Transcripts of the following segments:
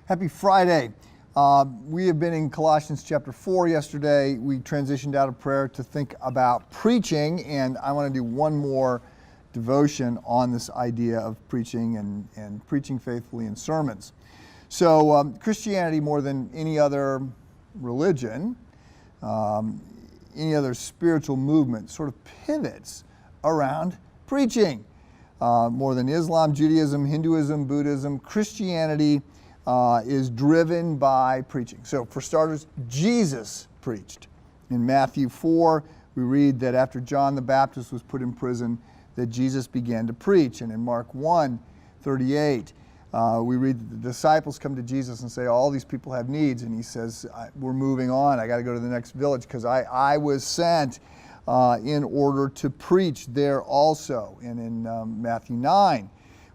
Happy Friday. We have been in Colossians chapter 4 yesterday. We transitioned out of prayer to think about preaching, and I want to do one more devotion on this idea of preaching and preaching faithfully in sermons. So Christianity, more than any other religion, any other spiritual movement, sort of pivots around preaching. More than Islam, Judaism, Hinduism, Buddhism, Christianity is driven by preaching. So for starters, Jesus preached. In Matthew 4, we read that after John the Baptist was put in prison, that Jesus began to preach. And in Mark 1:38, we read that the disciples come to Jesus and say, all these people have needs. And he says, we're moving on. I got to go to the next village because I was sent in order to preach there also. And in Matthew 9,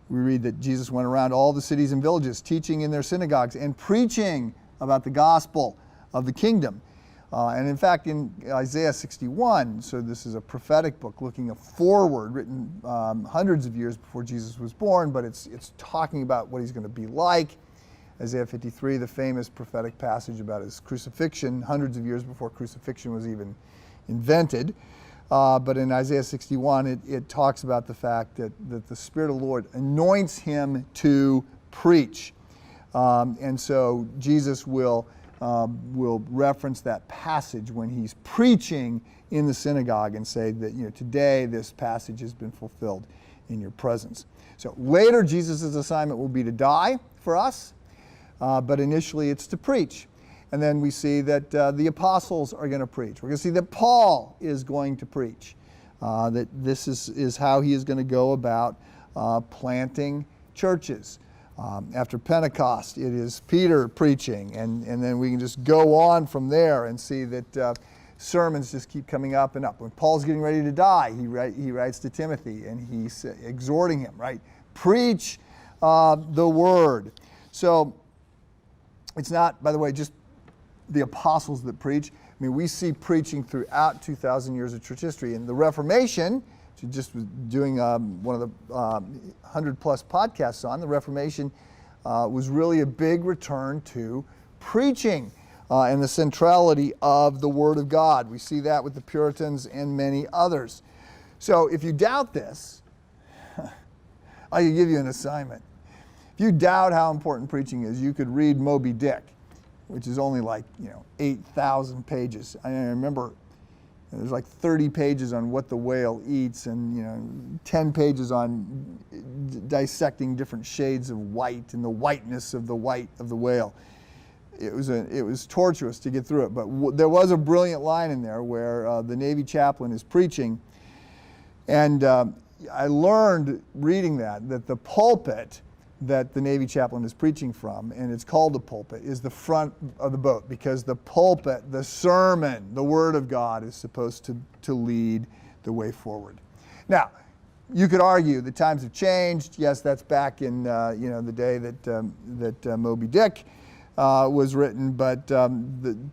we read that Jesus went around all the cities and villages, teaching in their synagogues and preaching about the gospel of the kingdom. And in fact, in Isaiah 61, so this is a prophetic book looking forward, written hundreds of years before Jesus was born, but it's talking about what he's going to be like. Isaiah 53, the famous prophetic passage about his crucifixion, hundreds of years before crucifixion was even invented. But in Isaiah 61, it talks about the fact that the Spirit of the Lord anoints him to preach. And so Jesus will reference that passage when he's preaching in the synagogue and say that, today this passage has been fulfilled in your presence. So later, Jesus' assignment will be to die for us, but initially it's to preach. And then we see that the apostles are going to preach. We're going to see that Paul is going to preach. That this is how he is going to go about planting churches. After Pentecost, it is Peter preaching. And then we can just go on from there and see that sermons just keep coming up and up. When Paul's getting ready to die, he writes to Timothy and he's exhorting him, right? Preach the word. So it's not, by the way, just the apostles that preach. I mean, we see preaching throughout 2,000 years of church history. And the Reformation, which I just was doing one of the 100-plus podcasts on, the Reformation was really a big return to preaching and the centrality of the Word of God. We see that with the Puritans and many others. So if you doubt this, I can give you an assignment. If you doubt how important preaching is, you could read Moby Dick, which is only like 8,000 pages. I remember there's like 30 pages on what the whale eats, and 10 pages on dissecting different shades of white and the whiteness of the white of the whale. It was torturous to get through it, but there was a brilliant line in there where the Navy chaplain is preaching, and I learned reading that the pulpit that the Navy chaplain is preaching from, and it's called the pulpit, is the front of the boat, because the pulpit, the sermon, the Word of God is supposed to lead the way forward. Now, you could argue the times have changed. Yes, that's back in the day that Moby Dick was written, but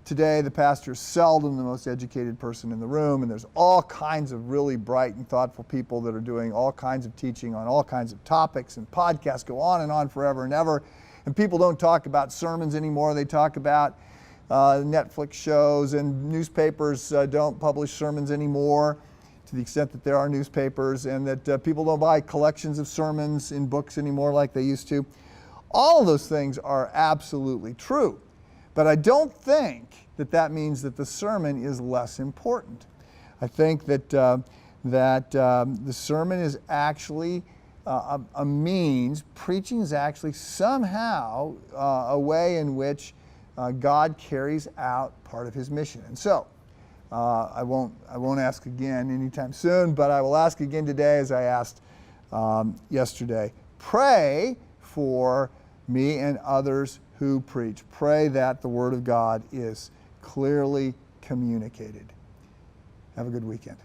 today the pastor is seldom the most educated person in the room, and there's all kinds of really bright and thoughtful people that are doing all kinds of teaching on all kinds of topics, and podcasts go on and on forever and ever, and people don't talk about sermons anymore. They talk about Netflix shows, and newspapers don't publish sermons anymore to the extent that there are newspapers, and that people don't buy collections of sermons in books anymore like they used to. All of those things are absolutely true, but I don't think that means that the sermon is less important. I think that the sermon is actually a means. Preaching is actually somehow a way in which God carries out part of His mission. And so I won't ask again anytime soon, but I will ask again today, as I asked yesterday. Pray for me and others who preach. Pray that the Word of God is clearly communicated. Have a good weekend.